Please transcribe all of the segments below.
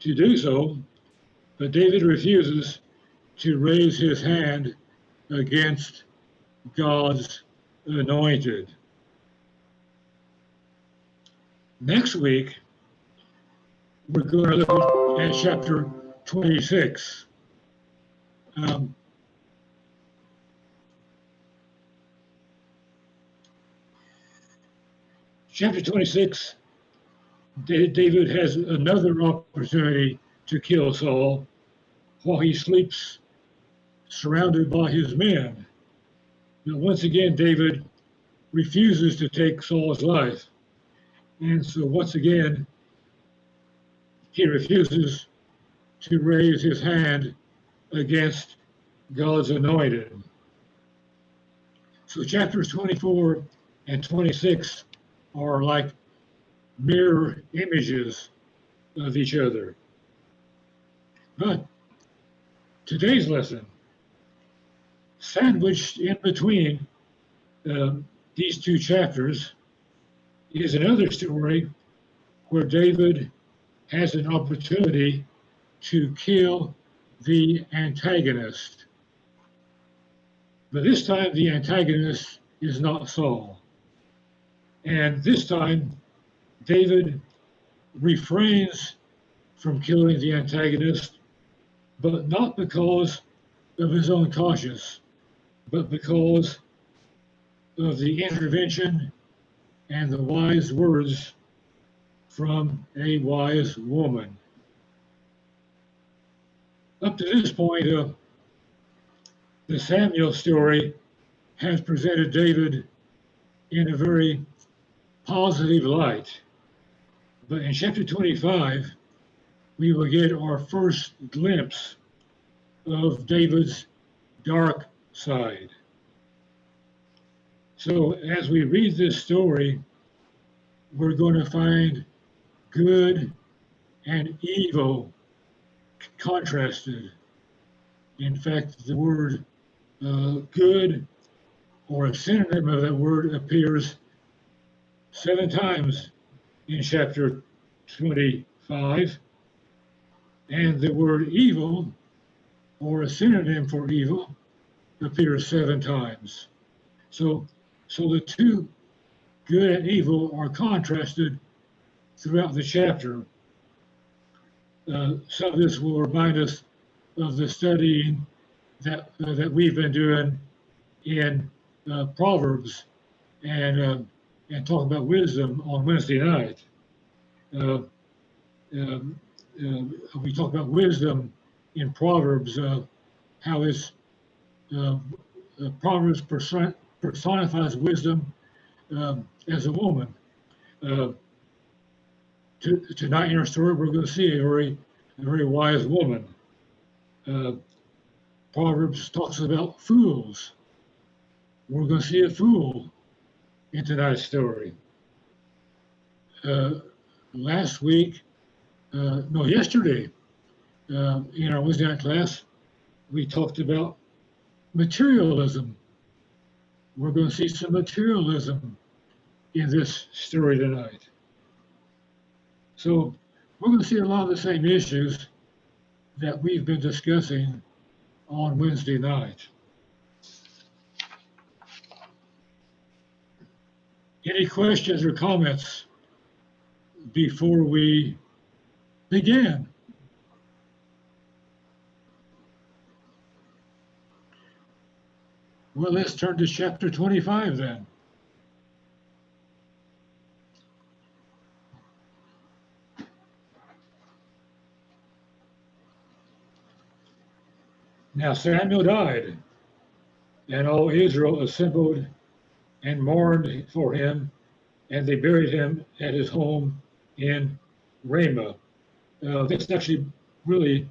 to do so, but David refuses to raise his hand against God's anointed. Next week, we're going to look at chapter 26. Chapter 26, David has another opportunity to kill Saul while he sleeps surrounded by his men. Now, once again, David refuses to take Saul's life. And so once again, he refuses to raise his hand against God's anointed. So chapters 24 and 26 are like mirror images of each other. But today's lesson, sandwiched in between these two chapters, is another story where David has an opportunity to kill the antagonist. But this time the antagonist is not Saul. And this time David refrains from killing the antagonist, but not because of his own conscience, but because of the intervention and the wise words from a wise woman. Up to this point, the Samuel story has presented David in a very positive light. But in chapter 25, we will get our first glimpse of David's dark side. So as we read this story, we're going to find good and evil contrasted. In fact, the word good, or a synonym of that word, appears 7 times in chapter 25, and the word evil, or a synonym for evil, appears 7 times. So the two, good and evil, are contrasted throughout the chapter. Some of this will remind us of the studying that we've been doing in Proverbs and talk about wisdom on Wednesday night. We talk about wisdom in Proverbs, how it's Proverbs personifies wisdom as a woman. Tonight in our story, we're going to see a very wise woman. Proverbs talks about fools. We're going to see a fool in tonight's story. Yesterday, in our Wednesday night class, we talked about materialism. We're going to see some materialism in this story tonight. So we're going to see a lot of the same issues that we've been discussing on Wednesday night. Any questions or comments before we begin? Well, let's turn to chapter 25 then. Now Samuel died, and all Israel assembled and mourned for him, and they buried him at his home in Ramah. This actually really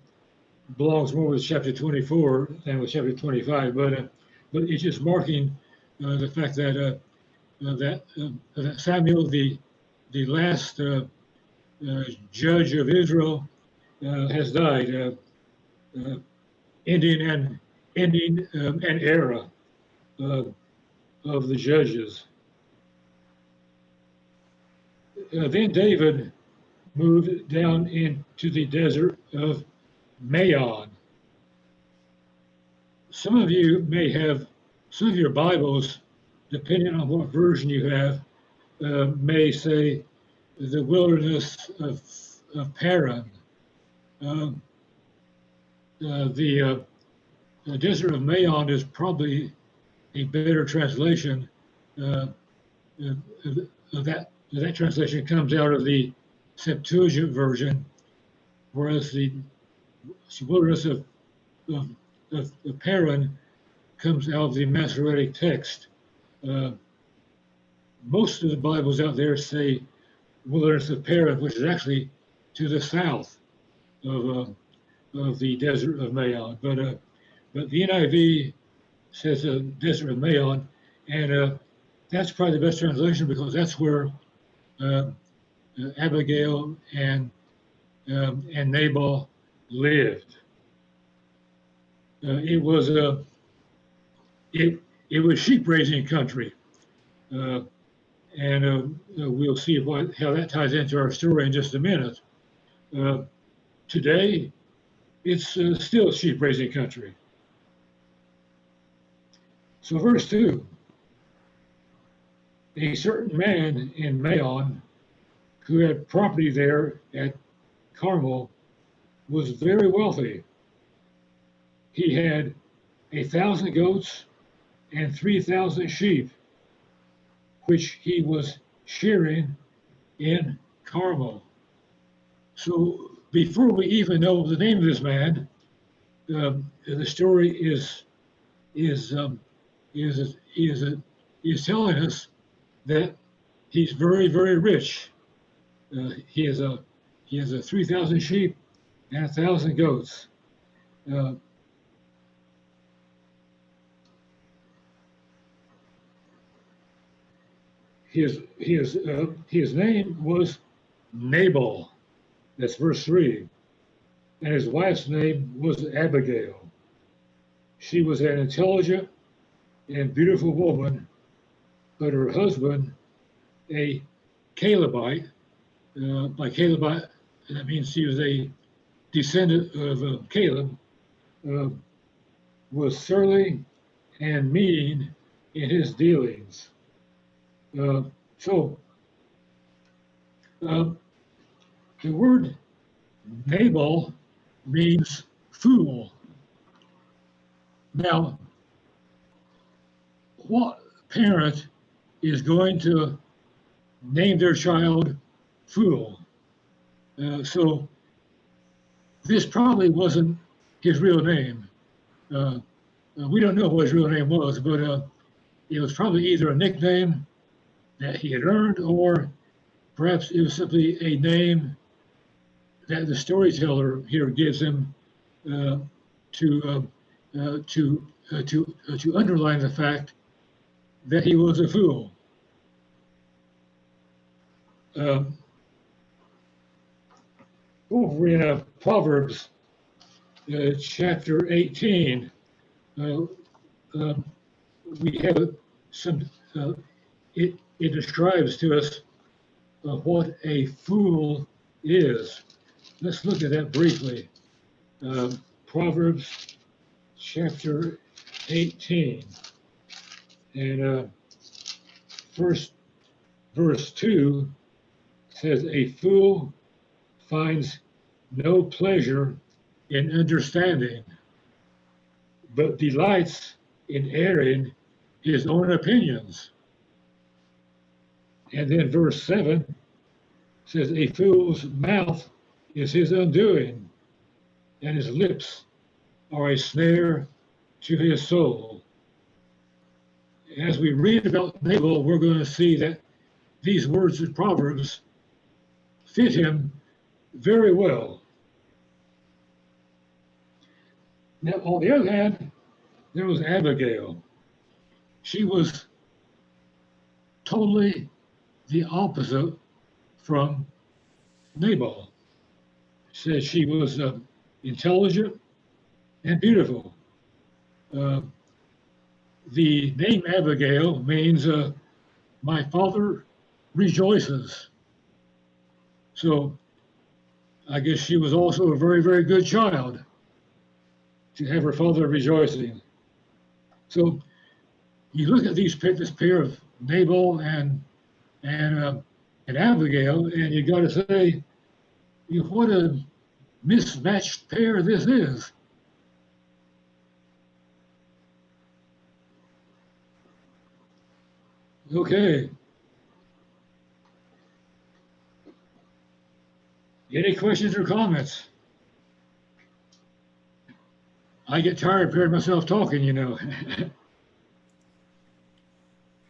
belongs more with chapter 24 than with chapter 25, but it's just marking the fact that that Samuel, the last judge of Israel, has died, ending an era of the judges. Then David moved down into the desert of Maon. Some of you may have, some of your Bibles, depending on what version you have, may say the wilderness of Paran. The desert of Maon is probably a better translation. That translation comes out of the Septuagint version, whereas the wilderness of Paran comes out of the Masoretic text. Most of the Bibles out there say wilderness of Paran, which is actually to the south of the desert of Maon. But the NIV says the desert of Maon, and that's probably the best translation because that's where Abigail and Nabal lived. It was sheep raising country, and we'll see how that ties into our story in just a minute. Today, it's still sheep raising country. So, verse 2: a certain man in Maon who had property there at Carmel was very wealthy. He had 1,000 goats and 3,000 sheep, which he was shearing in Carmel. So before we even know the name of this man, the story is telling us that he's very, very rich. He has 3,000 sheep and 1,000 goats. His name was Nabal. That's verse 3. And his wife's name was Abigail. She was an intelligent and beautiful woman, but her husband, a Calebite, by Calebite, that means he was a descendant of Caleb, was surly and mean in his dealings. So the word Nabal means fool. Now, what parent is going to name their child fool? So this probably wasn't his real name. We don't know what his real name was, but it was probably either a nickname that he had earned, or perhaps it was simply a name that the storyteller here gives him to underline the fact that he was a fool. Over in Proverbs chapter 18, we have some. It describes to us what a fool is. Let's look at that briefly. Proverbs chapter 18, and first verse 2 says, "A fool finds no pleasure in understanding, but delights in airing his own opinions." And then verse 7 says, "A fool's mouth is his undoing, and his lips are a snare to his soul." As we read about Nabal, we're going to see that these words in Proverbs fit him very well. Now, on the other hand, there was Abigail. She was totally the opposite from Nabal. Said she was intelligent and beautiful. The name Abigail means my father rejoices. So I guess she was also a very, very good child to have her father rejoicing. So you look at this pair of Nabal and Abigail, and you got to say, what a mismatched pair this is. Okay. Any questions or comments? I get tired of hearing myself talking, you know.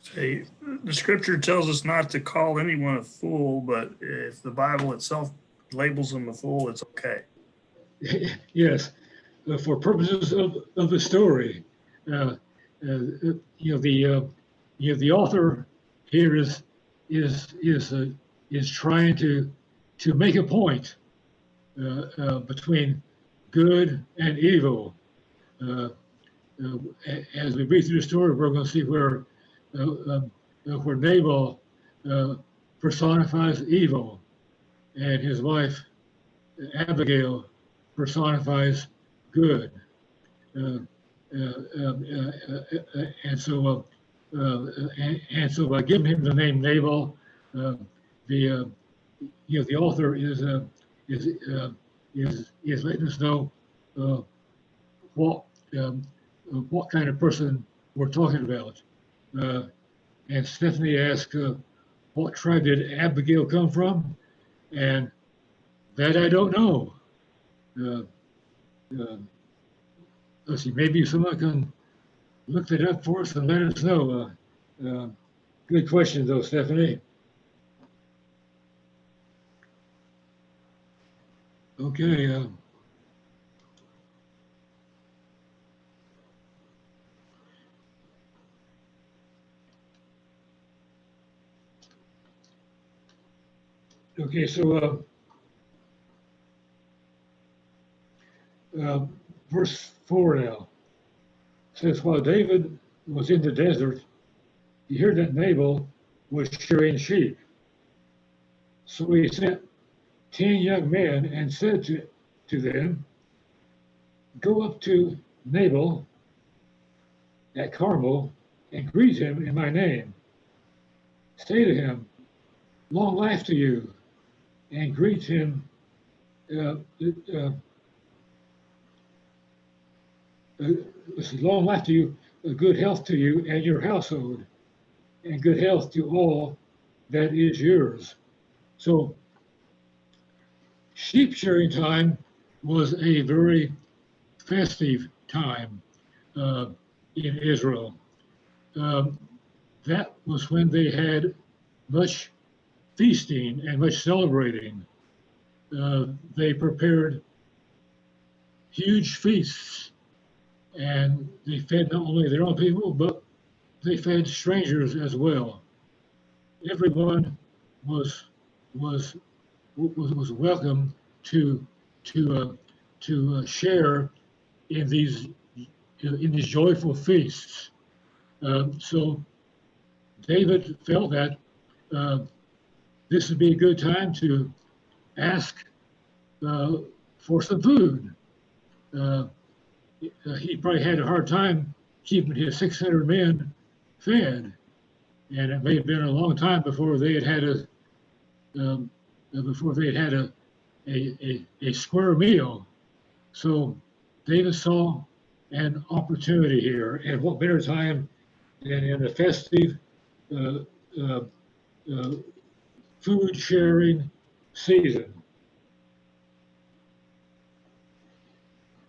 Say, the scripture tells us not to call anyone a fool, but if the Bible itself labels them a fool, it's okay. Yes, for purposes of the story, the author here is trying to make a point between good and evil. As we read through the story, we're going to see where Nabal personifies evil, and his wife Abigail personifies good. And so by giving him the name Nabal, the author is letting us know what kind of person we're talking about. And Stephanie asked, what tribe did Abigail come from? And that I don't know. Let's see, maybe someone can look that up for us and let us know. Good question, though, Stephanie. Okay. Okay, so verse 4 now says, while David was in the desert, he heard that Nabal was shearing sheep. So he sent 10 young men and said to them, go up to Nabal at Carmel and greet him in my name. Say to him, long life to you, and greet him long life to you, good health to you and your household, and good health to all that is yours. So sheep shearing time was a very festive time in Israel. That was when they had much feasting and much celebrating. They prepared huge feasts, and they fed not only their own people, but they fed strangers as well. Everyone was welcome to share in these joyful feasts. So David felt that this would be a good time to ask for some food. He probably had a hard time keeping his 600 men fed, and it may have been a long time before they had a square meal. So David saw an opportunity here, and what better time than in a festive food sharing season.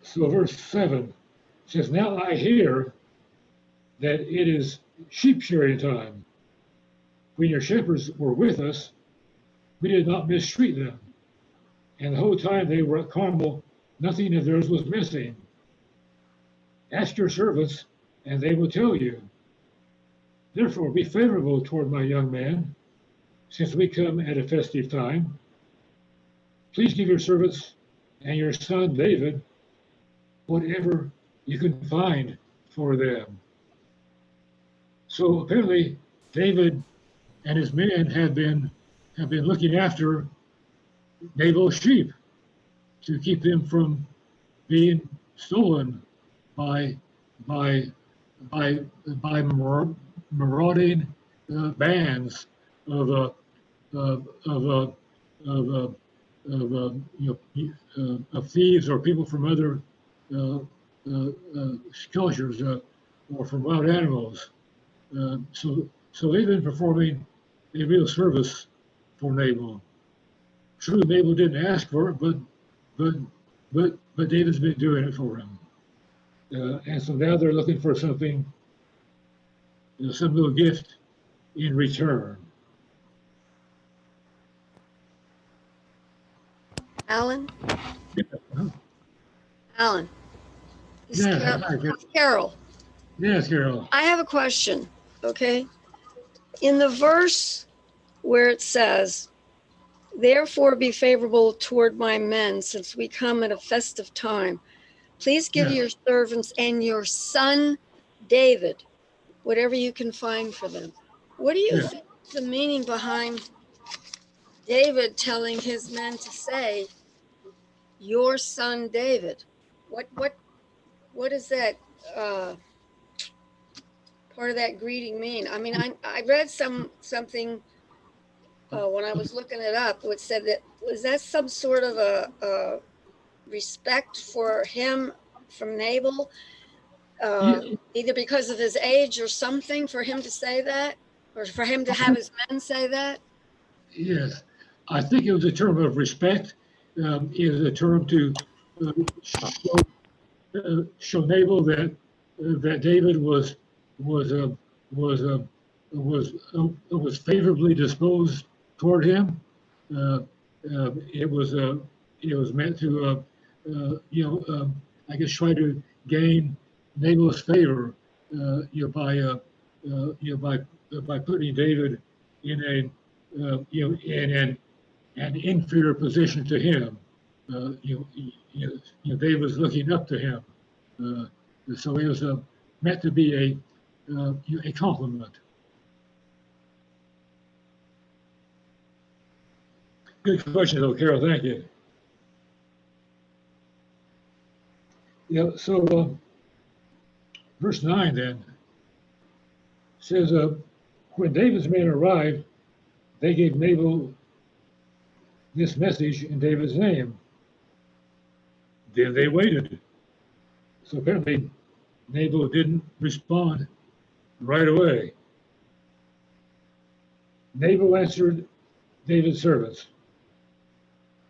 So verse 7 says, now I hear that it is sheep shearing time. When your shepherds were with us, we did not mistreat them. And the whole time they were at Carmel, nothing of theirs was missing. Ask your servants, and they will tell you. Therefore, be favorable toward my young man, since we come at a festive time. Please give your servants and your son David whatever you can find for them. So apparently, David and his men have been looking after Nabal's sheep. to keep them from being stolen by by marauding bands of of thieves or people from other cultures or from wild animals. So they've been performing a real service for Nabal. True, Nabal didn't ask for it, but David's been doing it for him. And so now they're looking for something, some little gift in return. Alan? Yeah. Alan? This is Yeah, Carol. Yes, Carol. I have a question, okay? In the verse where it says, therefore be favorable toward my men, since we come at a festive time, please give your servants and your son David whatever you can find for them. What do you think is the meaning behind David telling his men to say, your son David? What does that part of that greeting mean? I mean, I read something when I was looking it up, which said that was that some sort of a respect for him from Nabal, either because of his age or something, for him to say that, or for him to have his men say that? Yes, I think it was a term of respect. It was a term to show Nabal that that David was uh, was uh, was favorably disposed toward him. Uh, it was meant to I guess try to gain Nabal's favor by putting David in an inferior position to him. David was looking up to him. So it was meant to be a compliment. Good question, though, Carol. Thank you. Yeah. So verse 9 then says, when David's men arrived, they gave Nabal this message in David's name. Then they waited. So apparently Nabal didn't respond right away. Nabal answered David's servants,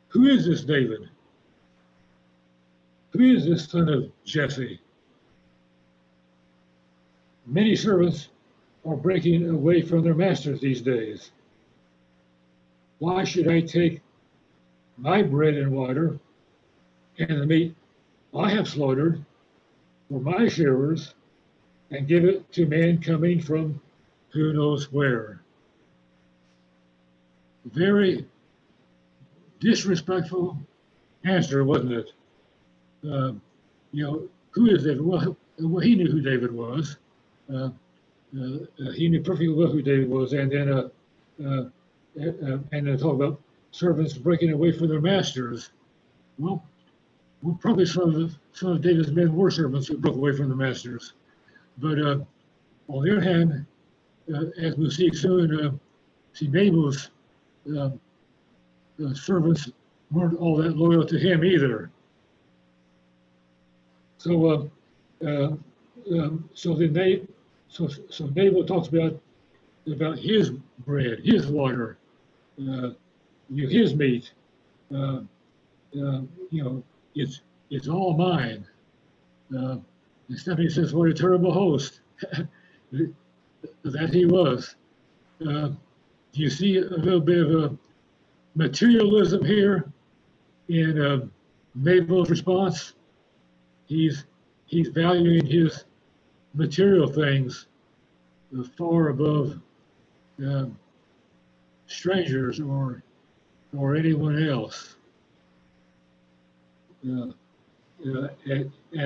who is this David? Who is this son of Jesse? Many servants are breaking away from their masters these days. Why should I take my bread and water and the meat I have slaughtered for my sharers and give it to men coming from who knows where? Very disrespectful answer, wasn't it? Who is David? Well, he knew who David was. He knew perfectly well who David was, and then talk about servants breaking away from their masters. Well, probably some of David's men were servants who broke away from the masters. But on the other hand, as we'll see soon, Nabal's servants weren't all that loyal to him either. So Nabal talks about his bread, his water, his meat. It's all mine. And Stephanie says, "What a terrible host that he was." Do you see a little bit of a materialism here in Nabal's response? He's valuing his material things far above strangers or anyone else. And we're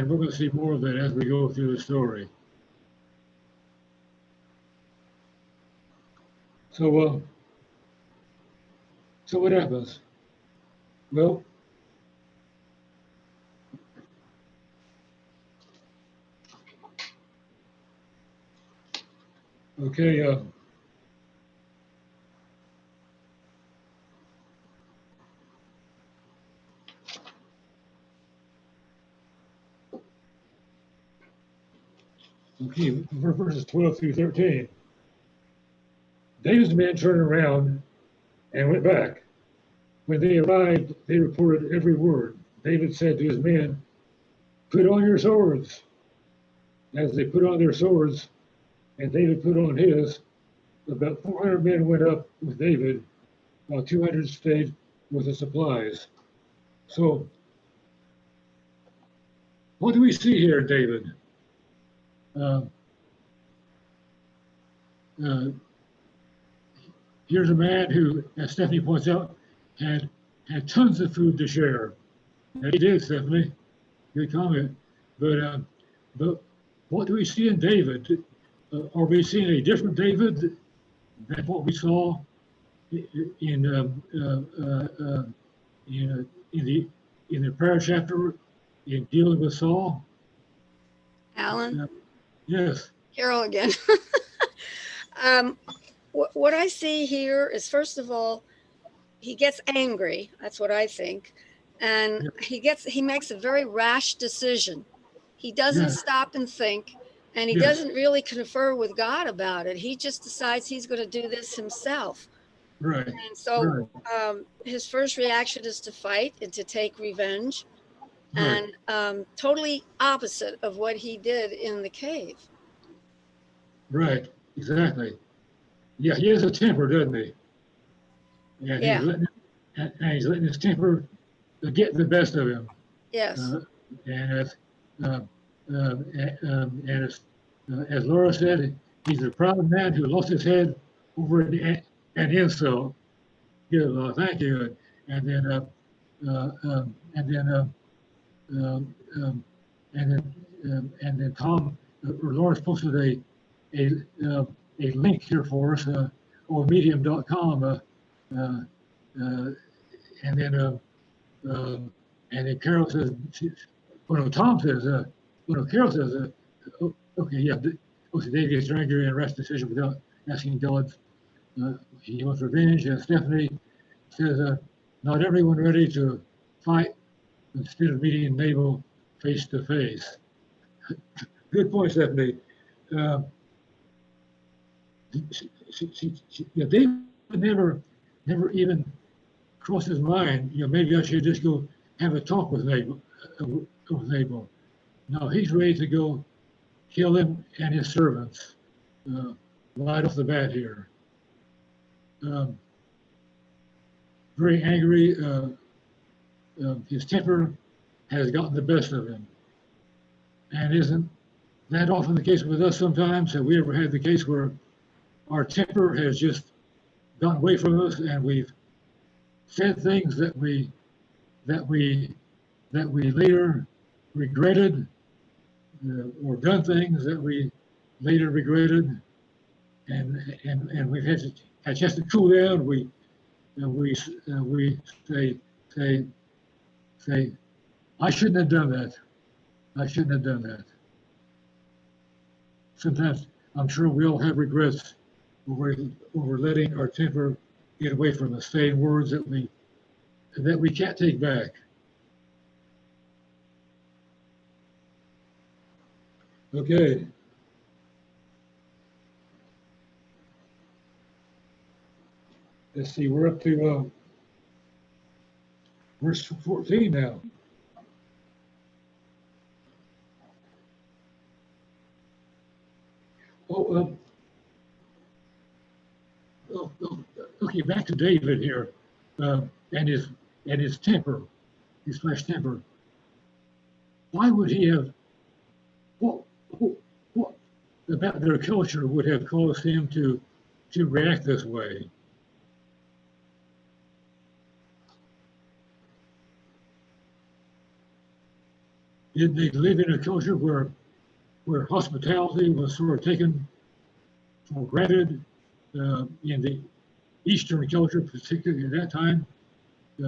going to see more of that as we go through the story. So what happens? Well, Okay. Okay, verses 12 through 13. David's men turned around and went back. When they arrived, they reported every word. David said to his men, "Put on your swords." As they put on their swords, and David put on his, about 400 men went up with David, while 200 stayed with the supplies. So, what do we see here, David? Uh, uh, Here's a man who, as Stephanie points out, had tons of food to share. Yeah, he did, Stephanie. Good comment. But what do we see in David? Are we seeing a different David than what we saw in the prayer chapter in dealing with Saul? Alan? Yes. Carol again. What I see here is, first of all, he gets angry. That's what I think. And he makes a very rash decision. He doesn't stop and think, and he doesn't really confer with God about it. He just decides he's going to do this himself. Right. And so his first reaction is to fight and to take revenge, and totally opposite of what he did in the cave. Right. Exactly. Yeah, he has a temper, doesn't he? And he's letting his temper get the best of him. Yes. As Laura said, he's a proud man who lost his head over an insult. Good Lord, thank you. And then Tom or Lawrence posted a link here for us, or medium.com, and then Carol says, Tom says, Carol says, okay, yeah, Dave gets angry and rash decision without asking God. He wants revenge. And Stephanie says, not everyone ready to fight instead of meeting Nabal face to face. Good point, Stephanie. David never even crossed his mind, maybe I should just go have a talk with Nabal. No, he's ready to go kill him and his servants right off the bat here. Very angry. His temper has gotten the best of him. And isn't that often the case with us sometimes? Have we ever had the case where our temper has just gone away from us and we've said things that we later regretted, or done things that we later regretted, and we've had a chance to cool down. We say, I shouldn't have done that. I shouldn't have done that. Sometimes I'm sure we all have regrets over letting our temper get away from us, saying words that we can't take back. Okay. Let's see, we're up to verse 14 now. Okay, back to David here, and his temper, his flesh temper. Why would he have? What about their culture would have caused him to react this way? Did they live in a culture where hospitality was sort of taken for granted? In the Eastern culture, particularly at that time,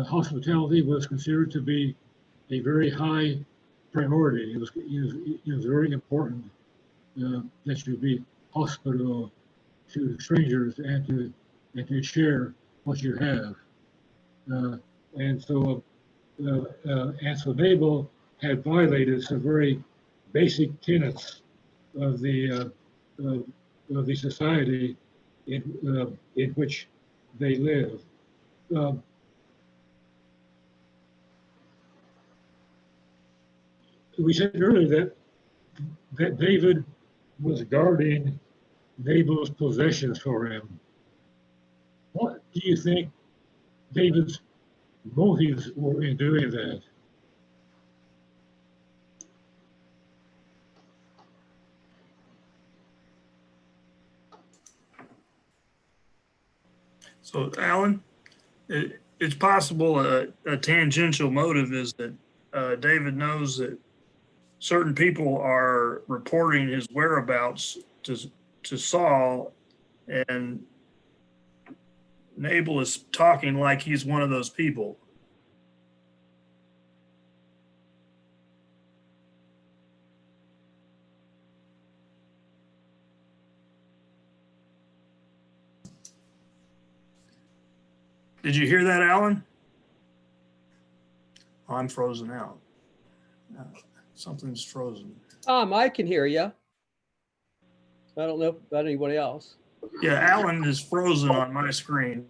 hospitality was considered to be a very high priority. It was very important that you be hospitable to strangers and to share what you have. And so Nabal had violated some very basic tenets of the society in which they live. We said earlier that David was guarding Nabal's possessions for him. What do you think David's motives were in doing that? So, Alan, it's possible a tangential motive is that David knows that certain people are reporting his whereabouts to Saul, and Nabal is talking like he's one of those people. Did you hear that, Alan? Oh, I'm frozen out. Something's frozen. I can hear you. I don't know about anybody else. Yeah, Alan is frozen on my screen.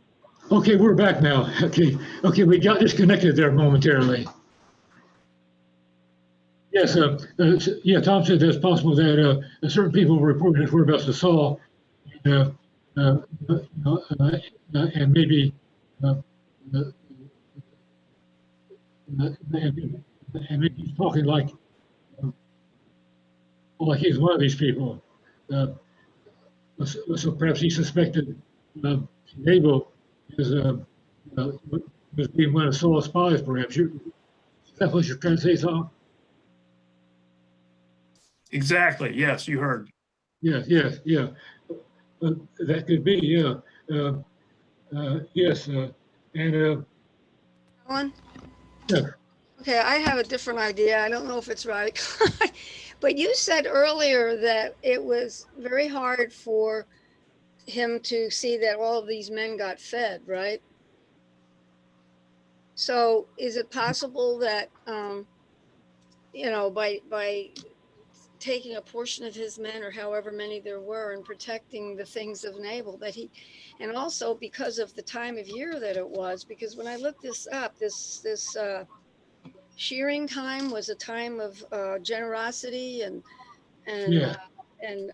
Okay, we're back now. Okay, we got disconnected there momentarily. Yes, yeah, Tom said it's possible that certain people reported his whereabouts to Saul, and maybe and maybe he's talking like he's one of these people. So perhaps he suspected Nabal was being one of Saul's spies. Perhaps is that what you're trying to say, Saul? Exactly. Yes, you heard. Yeah. That could be. Yeah. Yes. And. Alan? Yeah. Okay, I have a different idea. I don't know if it's right. But you said earlier that it was very hard for him to see that all of these men got fed, right? So is it possible that, by taking a portion of his men or however many there were and protecting the things of Nabal, that he, and also because of the time of year that it was, because when I looked this up, this shearing time was a time of generosity and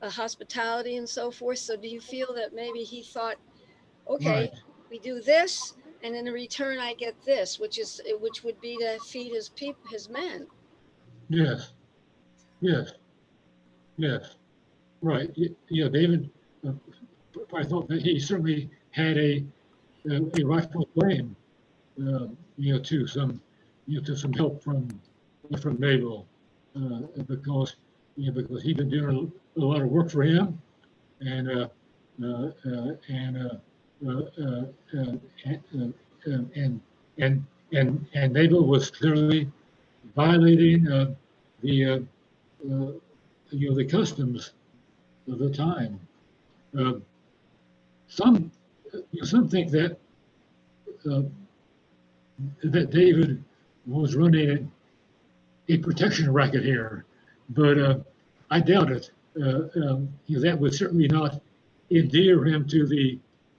hospitality and so forth. So do you feel that maybe he thought, okay, Right. we do this, and in return I get this, which would be to feed his men? Yes. Right. Yeah. David, I thought that he certainly had a rightful claim, to some help from Nabal, because he'd been doing a lot of work for him, and Nabal was clearly violating the customs of the time. Some think that David was running a protection racket here, but I doubt it. That would certainly not endear him to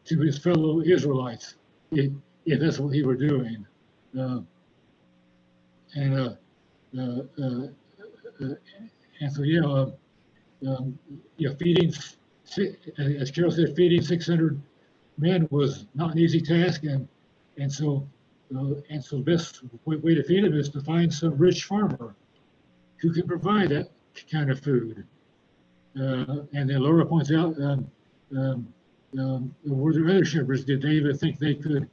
his fellow Israelites if that's what he were doing. And so feeding, as Carol said, feeding 600 men was not an easy task, and so the best way to feed them is to find some rich farmer who can provide that kind of food. And then Laura points out, were there other shepherds? Did David think they could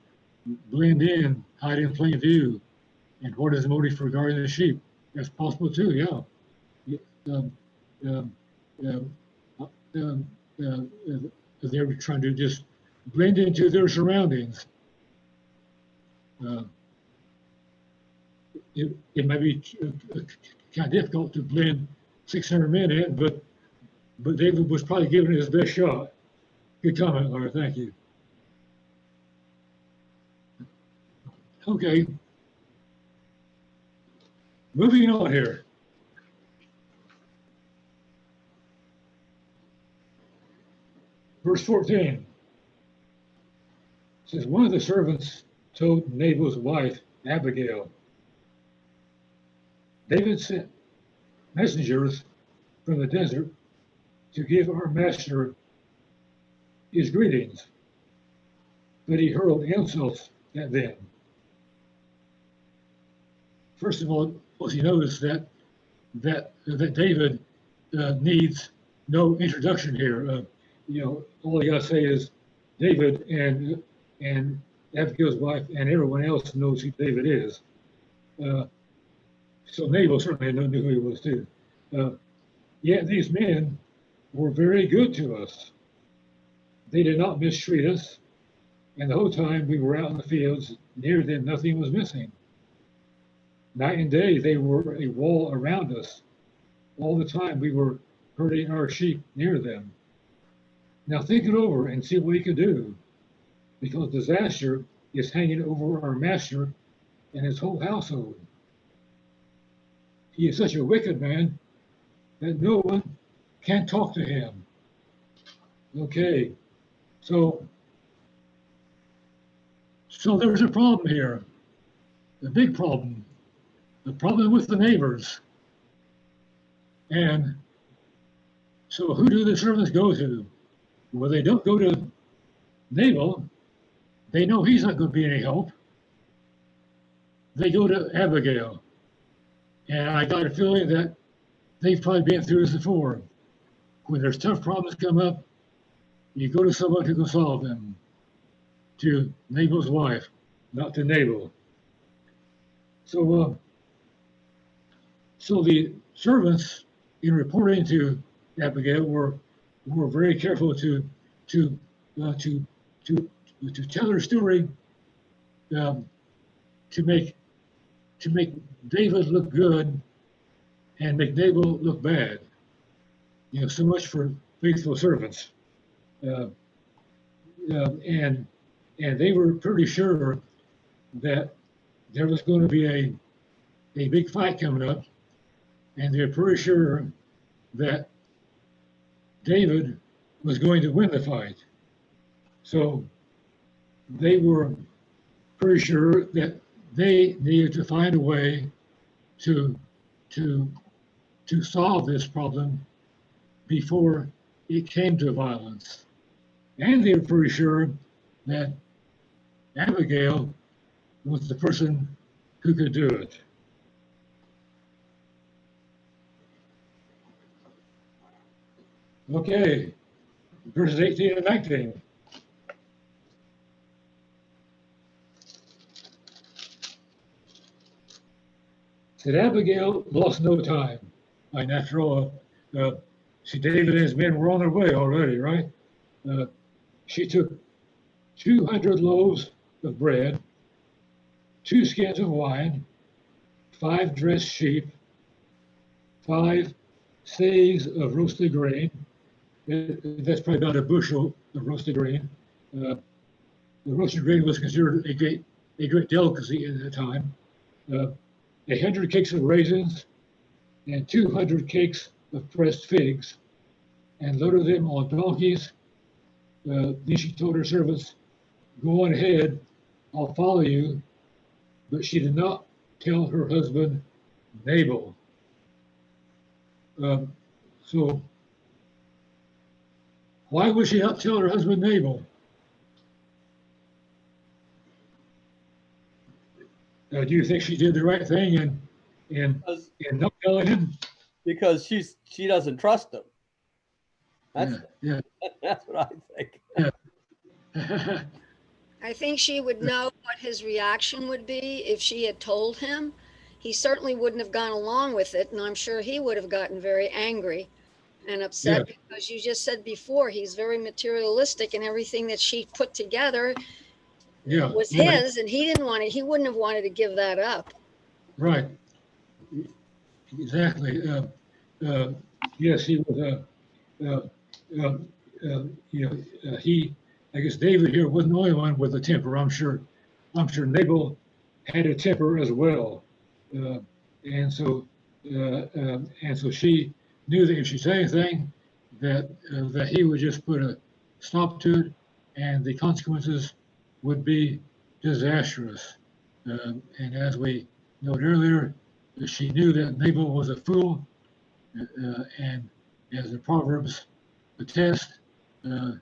blend in, hide in plain view? And what is the motive for guarding the sheep? That's possible too, yeah. They were trying to just blend into their surroundings. It might be kind of difficult to blend 600 men in, but David was probably giving it his best shot. Good comment, Laura. Thank you. Okay. Moving on here. Verse 14 says, one of the servants told Nabal's wife, Abigail, David sent messengers from the desert to give our master his greetings, but he hurled insults at them. First of all, you notice that David needs no introduction here. All you gotta say is David and Abigail's wife and everyone else knows who David is. So Nabal certainly knew who he was too. Yet these men were very good to us. They did not mistreat us, and the whole time we were out in the fields, near them nothing was missing. Night and day they were a wall around us. All the time we were herding our sheep near them. Now think it over and see what you can do, because disaster is hanging over our master and his whole household. He is such a wicked man that no one can talk to him. Okay, so there's a problem here, a big problem, the problem with the neighbors. And so who do the servants go to? Well, they don't go to Nabal. They know he's not going to be any help. They go to Abigail. And I got a feeling that they've probably been through this before. When there's tough problems come up, you go to someone who can solve them. To Nabal's wife, not to Nabal. So the servants, in reporting to Abigail, were very careful to tell her story, to make David look good and make Nabal look bad. So much for faithful servants. And they were pretty sure that there was going to be a big fight coming up, and they're pretty sure that David was going to win the fight. So they were pretty sure that they needed to find a way to solve this problem before it came to violence. And they were pretty sure that Abigail was the person who could do it. Okay, verses 18 and 19. Said Abigail lost no time. And after all, see, David and his men were on their way already, right? She took 200 loaves of bread, 2 skins of wine, 5 dressed sheep, 5 seives of roasted grain. That's probably about a bushel of roasted grain. The roasted grain was considered a great delicacy at the time. 100 cakes of raisins and 200 cakes of pressed figs, and loaded them on donkeys. Then she told her servants, "Go on ahead, I'll follow you." But she did not tell her husband Nabal. So why would she not tell her husband Nabal? Do you think she did the right thing in not telling him? Because she doesn't trust him. Yeah. That's what I think. Yeah. I think she would know what his reaction would be if she had told him. He certainly wouldn't have gone along with it, and I'm sure he would have gotten very angry and upset because you just said before he's very materialistic, and everything that she put together was his, and he wouldn't have wanted to give that up. Right. Exactly. Yes, he was. I guess David here wasn't the only one with a temper. I'm sure Nabal had a temper as well, uh, and so she knew that if she said anything, that he would just put a stop to it, and the consequences would be disastrous. And as we noted earlier, she knew that Nabal was a fool, and as the Proverbs attest, and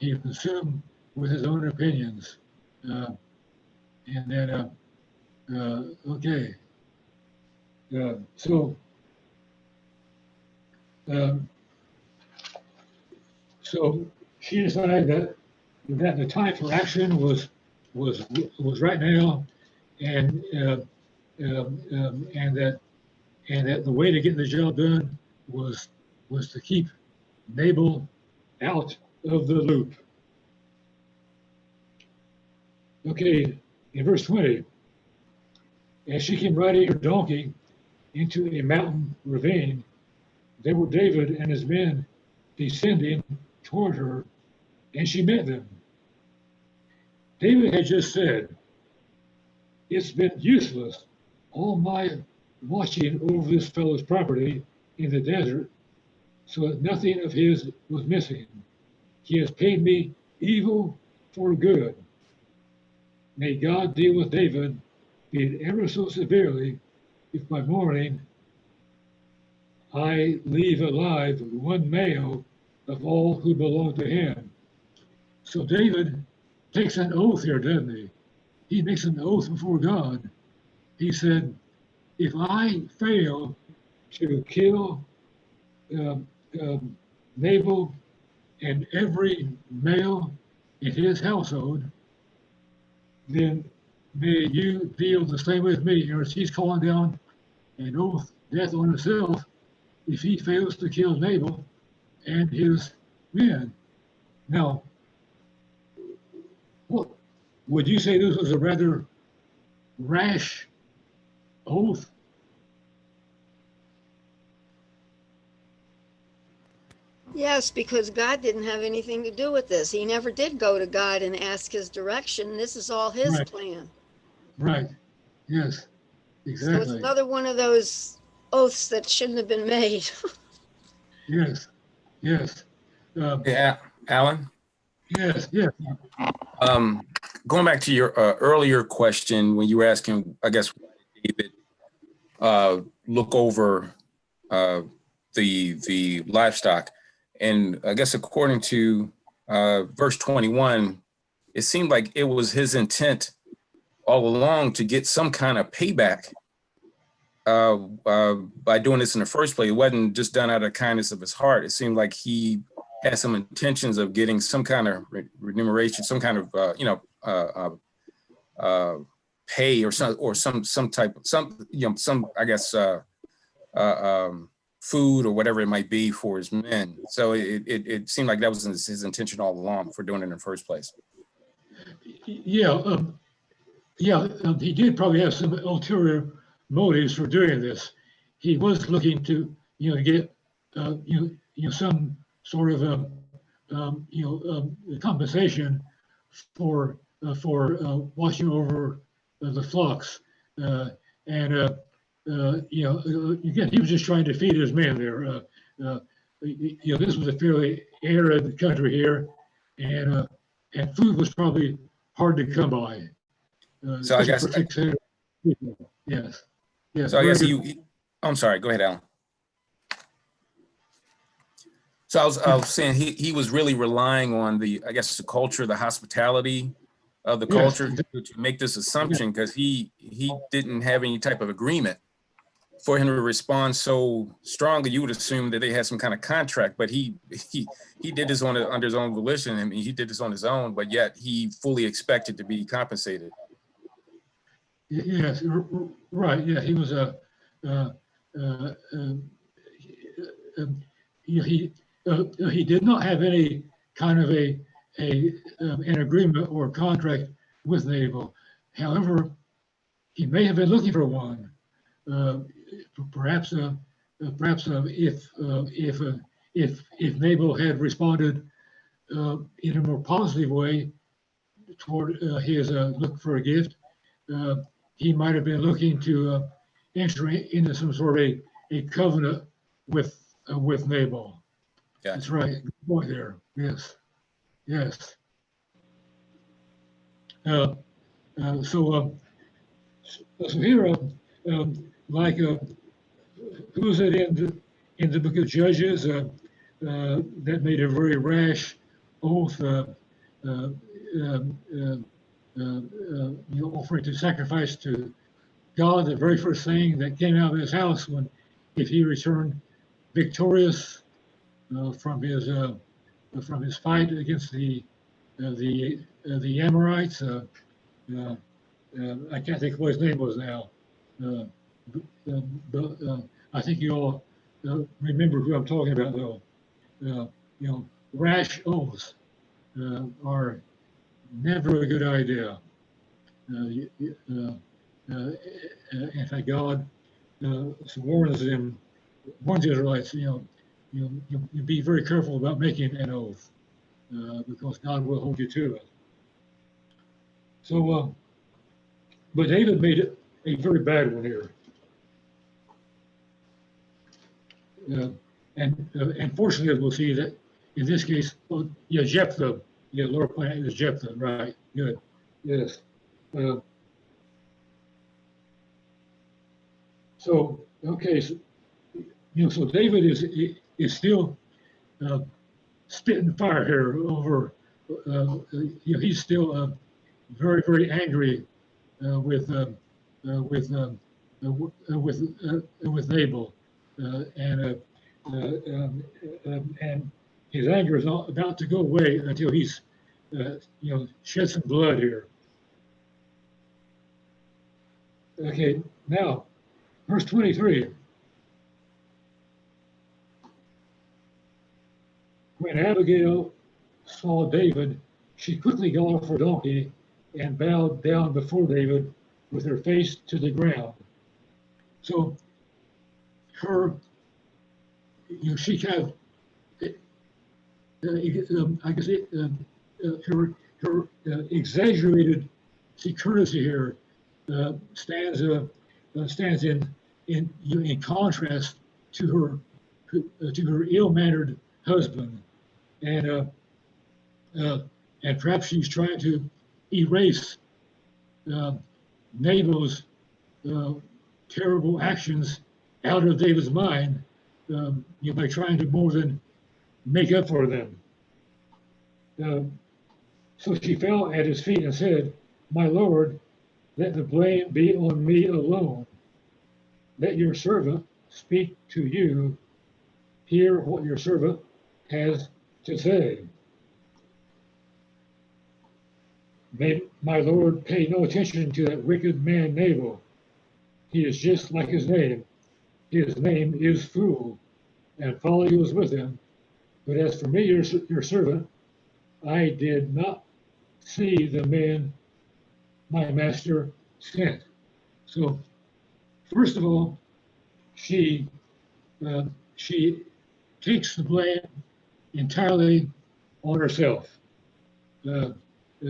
he was consumed with his own opinions. And then, okay, so so she decided that the time for action was right now, and and that the way to get the job done was to keep Nabal out of the loop. Okay, in verse 20, as she came riding her donkey into a mountain ravine, there were David and his men descending toward her, and she met them. David had just said, "It's been useless, all my watching over this fellow's property in the desert, so that nothing of his was missing. He has paid me evil for good. May God deal with David, be it ever so severely, if by morning I leave alive one male of all who belong to him." So David takes an oath here, doesn't he? He makes an oath before God. He said, if I fail to kill Nabal and every male in his household, then may you deal the same with me. Or he's calling down an oath, death on himself, if he fails to kill Nabal and his men. Now, what would you say this was a rather rash oath? Yes, because God didn't have anything to do with this. He never did go to God and ask his direction. This is all his Right. plan. Right. Yes. So it's Exactly. another one of those oaths that shouldn't have been made. Yes. Yes. Yeah, Alan. Yes. Yes. Going back to your earlier question when you were asking, I guess, why did David look over the livestock, and I guess according to verse 21, it seemed like it was his intent all along to get some kind of payback by doing this in the first place. It wasn't just done out of kindness of his heart. It seemed like he had some intentions of getting some kind of remuneration, some kind of pay or some type I guess food or whatever it might be for his men. So it seemed like that was his intention all along for doing it in the first place. Yeah. He did probably have some ulterior motives for doing this. He was looking to, get, some sort of, compensation for watching over the flocks, again, he was just trying to feed his men there. This was a fairly arid country here, and food was probably hard to come by. So I guess, yes. So I guess I'm sorry, go ahead, Alan. So I was saying he was really relying on the culture, the hospitality of the culture to make this assumption, because he didn't have any type of agreement for him to respond so strongly. You would assume that they had some kind of contract, but he did this under his own volition. I mean, he did this on his own, but yet he fully expected to be compensated. Yes, right. Yeah, he was he did not have any kind of an agreement or contract with Nabal. However, he may have been looking for one. Perhaps if Nabal had responded in a more positive way toward his look for a gift. He might have been looking to enter into some sort of a covenant with Nabal. Gotcha. That's right. Good point there. Yes. Yes. So here, like who's it in the book of Judges that made a very rash oath, offering to sacrifice to God the very first thing that came out of his house when, if he returned victorious from his fight against the Amorites. I can't think of what his name was now. But I think you all remember who I'm talking about, though. Rash oaths are never a good idea. In fact, God warns the Israelites, you be very careful about making an oath because God will hold you to it. So, but David made it a very bad one here. And fortunately, as we'll see that in this case, Jephthah, lower planet is Jephthah, right? Good, yes. So okay, so so David is still spitting fire here over. He's still very, very angry with Nabal, and his anger is not about to go away until he's shed some blood here. Okay, now verse 23. When Abigail saw David, she quickly got off her donkey and bowed down before David with her face to the ground. So her, she kind of, I guess, her exaggerated security here stands in contrast to her ill-mannered husband, and perhaps she's trying to erase Nabal's terrible actions out of David's mind, by trying to more than make up for them. So she fell at his feet and said, "My Lord, let the blame be on me alone. Let your servant speak to you. Hear what your servant has to say. May my Lord pay no attention to that wicked man Nabal. He is just like his name. His name is Fool, and folly was with him. But as for me, your servant, I did not see the man my master sent." So, first of all, she takes the blame entirely on herself.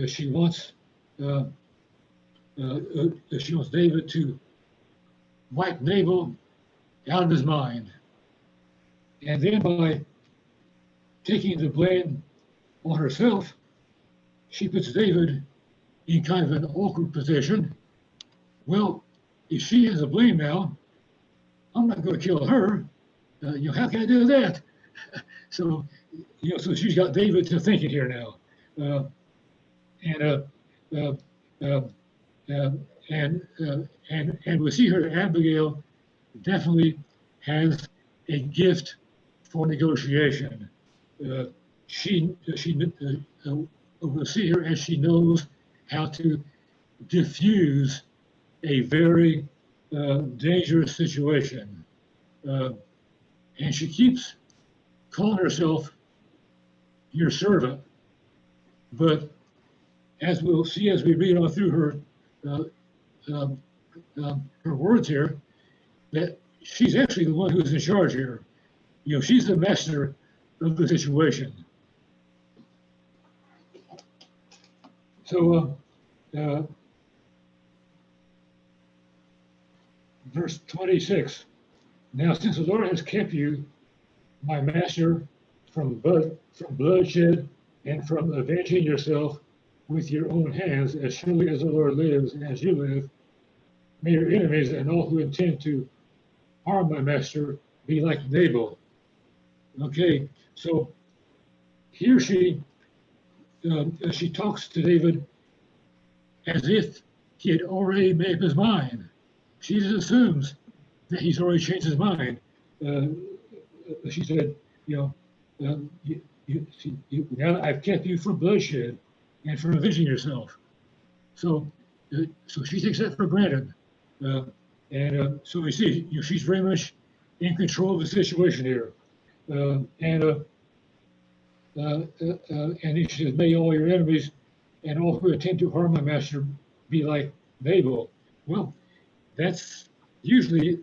She wants David to wipe Nabal out of his mind, and then by taking the blame on herself, she puts David in kind of an awkward position. Well, if she has the blame now, I'm not going to kill her. How can I do that? So, so she's got David to thinking here now, and we see her. Abigail definitely has a gift for negotiation. We'll see her as she knows how to diffuse a very dangerous situation, and she keeps calling herself your servant. But as we'll see as we read on through her words here, that she's actually the one who's in charge here. She's the master of the situation. So, verse 26. Now, since the Lord has kept you, my master, from bloodshed and from avenging yourself with your own hands, as surely as the Lord lives and as you live, may your enemies and all who intend to harm my master be like Nabal. Okay, so here she talks to David as if he had already made up his mind. She just assumes that he's already changed his mind. She said, now that I've kept you from bloodshed and from avenging yourself. So she takes that for granted. So we see, she's very much in control of the situation here. And she says, may all your enemies and all who attempt to harm my master be like Nabal. Well, that's usually,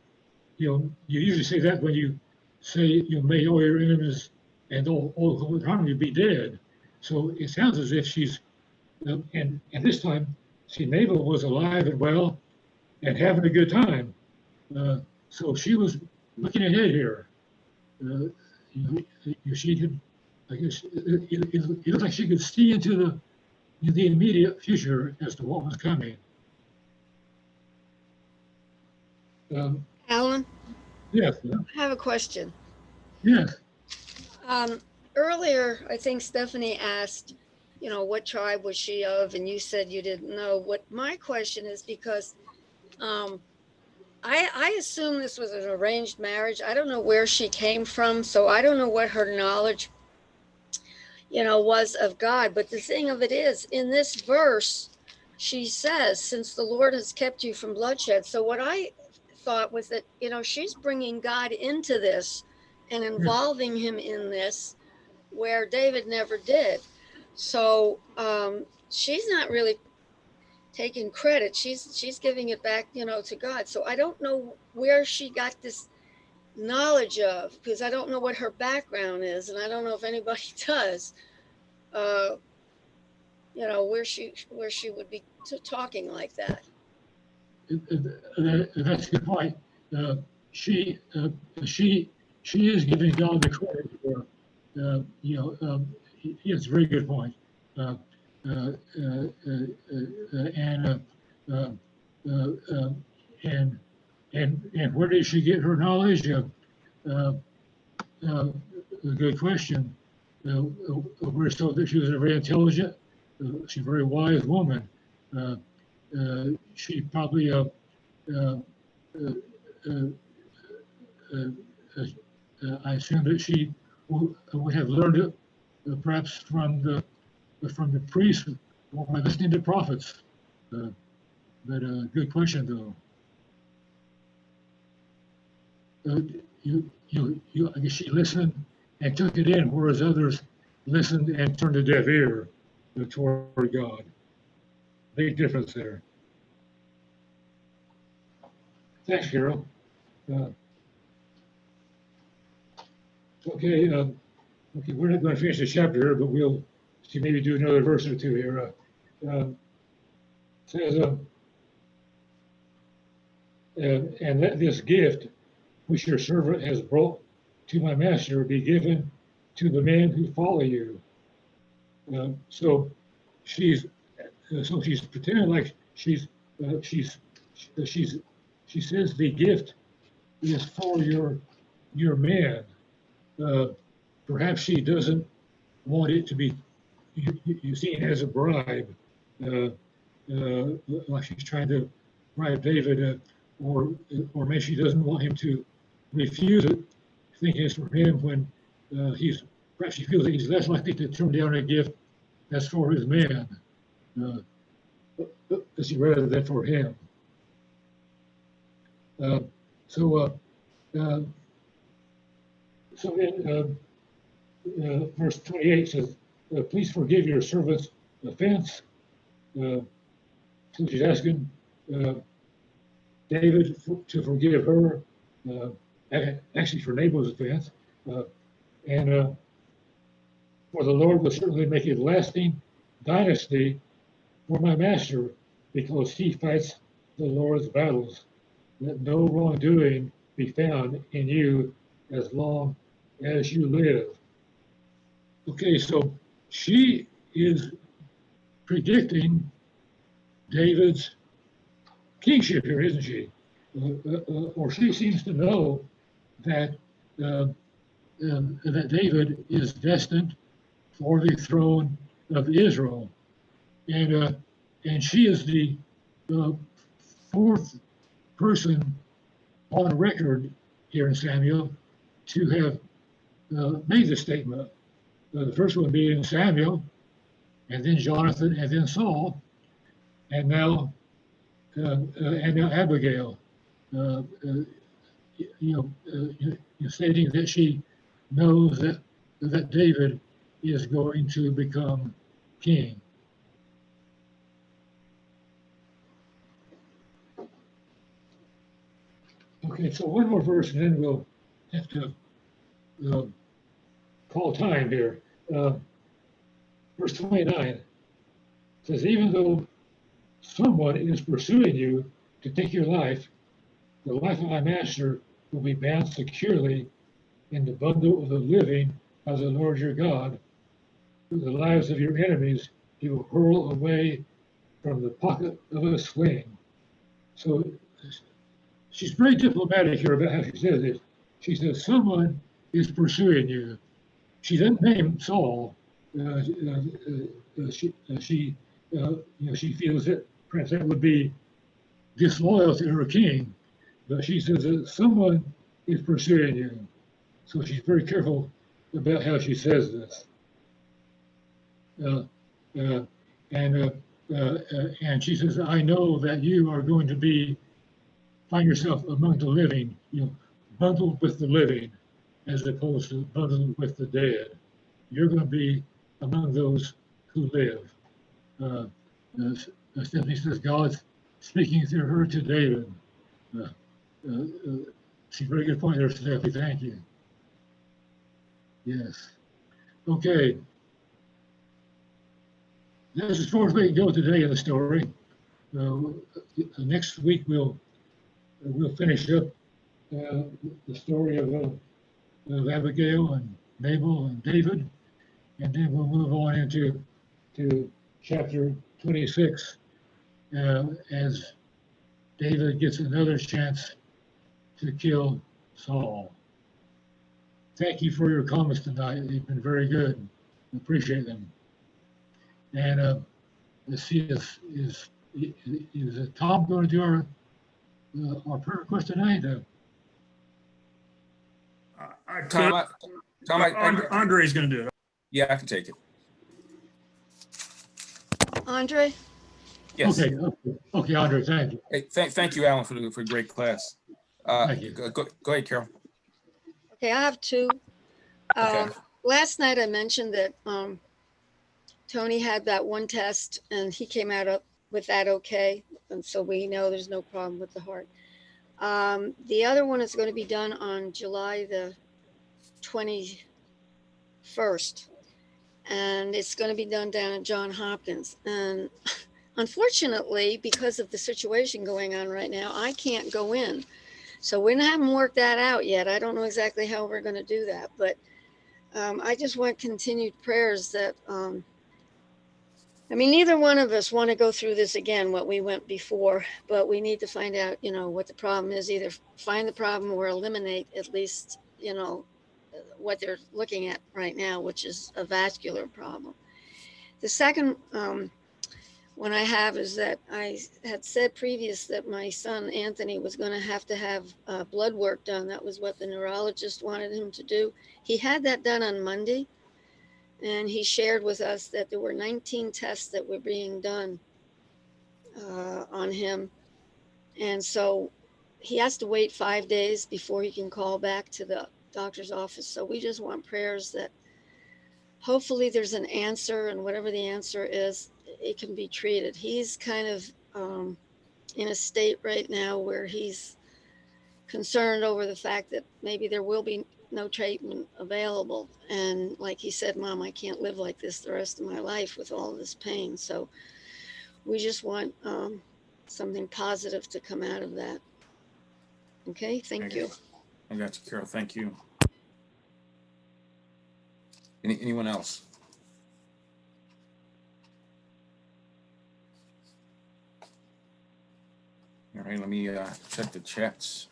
you usually say that when you say, may all your enemies and all who would harm you be dead. So it sounds as if she's, and this time, see, Nabal was alive and well and having a good time. So she was looking ahead here. She could, I guess, it looked like she could see into the immediate future as to what was coming. Alan, Yes. I have a question. Yes. Earlier, I think Stephanie asked, what tribe was she of? And you said you didn't know. What my question is, because I assume this was an arranged marriage. I don't know where she came from, so I don't know what her knowledge, was of God. But the thing of it is, in this verse, she says, since the Lord has kept you from bloodshed. So what I thought was that, she's bringing God into this and involving him in this where David never did. So she's not really taking credit. She's giving it back, to God. So I don't know where she got this knowledge of, because I don't know what her background is, and I don't know if anybody does. Where she would be talking like that. That's a good point. She is giving God the credit for. It's a very good point. And where did she get her knowledge? A good question. We're told that she was a very intelligent, she's a very wise woman. She probably I assume that she would have learned it perhaps from the priests or by listening to prophets. But good question though. I guess she listened and took it in, whereas others listened and turned a deaf ear toward God. Big difference there. Thanks, Carol. Okay, we're not going to finish the chapter here, but we'll see, maybe do another verse or two here. Says, and let this gift which your servant has brought to my master be given to the men who follow you. So she's pretending like she says the gift is for your man. Perhaps she doesn't want it to be you seen as a bribe, like she's trying to bribe David, or maybe she doesn't want him to refuse it, thinking it's for him when perhaps she feels that he's less likely to turn down a gift that's for his man, rather than for him. So in verse 28 says, please forgive your servant's offense. So she's asking David to forgive her, actually for Nabal's offense. And for the Lord will certainly make a lasting dynasty for my master, because he fights the Lord's battles. Let no wrongdoing be found in you as long as you live. Okay, so she is predicting David's kingship here, isn't she? Or she seems to know that that David is destined for the throne of Israel, and she is the fourth person on record here in Samuel to have made this statement. The first one being Samuel, and then Jonathan, and then Saul, and now Abigail. Stating that she knows that David is going to become king. Okay, so one more verse, and then we'll have to call time here. Verse 29 says, even though someone is pursuing you to take your life, the life of my master will be bound securely in the bundle of the living of the Lord your God. The lives of your enemies he will hurl away from the pocket of a sling. So she's very diplomatic here about how she says it. She says, someone is pursuing you. She doesn't name Saul. She feels that perhaps that would be disloyal to her king. But she says that someone is pursuing you. So she's very careful about how she says this. And she says, I know that you are going to find yourself among the living, bundled with the living, as opposed to bundled with the dead. You're going to be among those who live. Stephanie says, God's speaking through her to David. It's a very good point there, Stephanie. Thank you. Yes. Okay. That's as far as we can go today in the story. Next week we'll finish up the story of Abigail and Nabal and David, and then we'll move on into chapter 26 as David gets another chance to kill Saul. Thank you for your comments tonight. They've been very good. I appreciate them. And let's see, is Tom going to do our prayer request tonight? Andre's going to do it. Yeah, I can take it. Andre? Yes. Okay, Andre, thank you. Hey, thank you, Alan, for a great class. Thank you. Go ahead, Carol. Okay, I have two. Okay. Last night I mentioned that Tony had that one test and he came out with that okay. And so we know there's no problem with the heart. The other one is going to be done on July the 21st. And it's going to be done down at Johns Hopkins. And unfortunately, because of the situation going on right now, I can't go in. So we haven't worked that out yet. I don't know exactly how we're going to do that. But I just want continued prayers that, neither one of us want to go through this again, what we went before, but we need to find out, what the problem is, either find the problem or eliminate at least, what they're looking at right now, which is a vascular problem. The second one I have is that I had said previous that my son Anthony was going to have blood work done. That was what the neurologist wanted him to do. He had that done on Monday, and he shared with us that there were 19 tests that were being done on him. And so he has to wait 5 days before he can call back to the doctor's office. So we just want prayers that hopefully there's an answer, and whatever the answer is, it can be treated. He's kind of in a state right now where he's concerned over the fact that maybe there will be no treatment available. And like he said, Mom, I can't live like this the rest of my life with all of this pain. So We just want something positive to come out of that. Okay, thank you. I got you, Carol. Thank you. Anyone else? All right, let me check the chats.